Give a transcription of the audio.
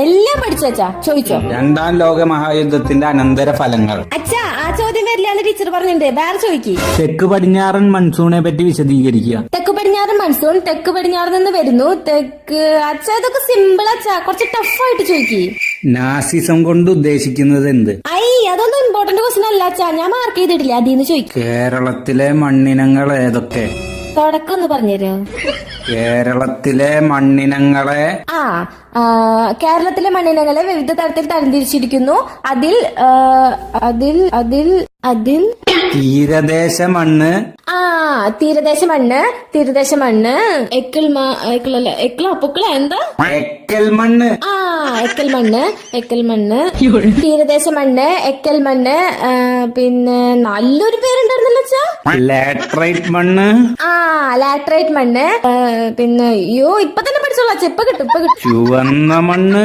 എല്ലാം പഠിച്ചു അച്ഛാ, ചോദിച്ചോ. രണ്ടാം ലോക മഹായുദ്ധത്തിന്റെ അനന്തര ഫലങ്ങൾ. അച്ഛാ ആ ചോദ്യം വരില്ലാന്ന് ടീച്ചർ പറഞ്ഞിട്ടുണ്ട്, വേറെ ചോദിക്ക്. തെക്ക് പടിഞ്ഞാറൻ മൺസൂണെ പറ്റി വിശദീകരിക്കുക. തെക്ക് പടിഞ്ഞാറൻ മൺസൂൺ തെക്ക് പടിഞ്ഞാറ് നിന്ന് വരുന്നു. അച്ഛാ ഇതൊക്കെ സിമ്പിൾ അച്ഛാ, കുറച്ച് ടഫായിട്ട് ചോദിക്ക്. നാസിസം കൊണ്ട് ഉദ്ദേശിക്കുന്നത് എന്ത്? അതൊന്നും ഇമ്പോർട്ടന്റ് ക്വസ്റ്റൻ അല്ല അച്ഛാ, ഞാൻ മാർക്ക് ചെയ്തിട്ടില്ല, അതിന്ന് ചോദിക്കും. കേരളത്തിലെ മണ്ണിനങ്ങൾ ഏതൊക്കെ? തുടക്കം ഒന്ന് പറഞ്ഞുതരോ? കേരളത്തിലെ മണ്ണിനങ്ങളെ കേരളത്തിലെ മണ്ണിനങ്ങളെ വിവിധ തരത്തിൽ തരംതിരിച്ചിരിക്കുന്നു. അതിൽ തീരദേശ മണ്ണ്. തീരദേശ മണ്ണ് എക്കൽ എന്താ? എക്കൽ മണ്ണ്. എക്കൽ മണ്ണ് തീരദേശ മണ്ണ്, എക്കൽ മണ്ണ്. പിന്നെ നല്ലൊരു പേരുണ്ടായിരുന്നല്ലോ അച്ഛാ, ലാറ്ററൈറ്റ് മണ്ണ്. ലാറ്ററൈറ്റ് മണ്ണ്. പിന്നെ ഇപ്പൊ തന്നെ പഠിച്ചോളാം, ഇപ്പൊ കിട്ടും. ചുവന്ന മണ്ണ്.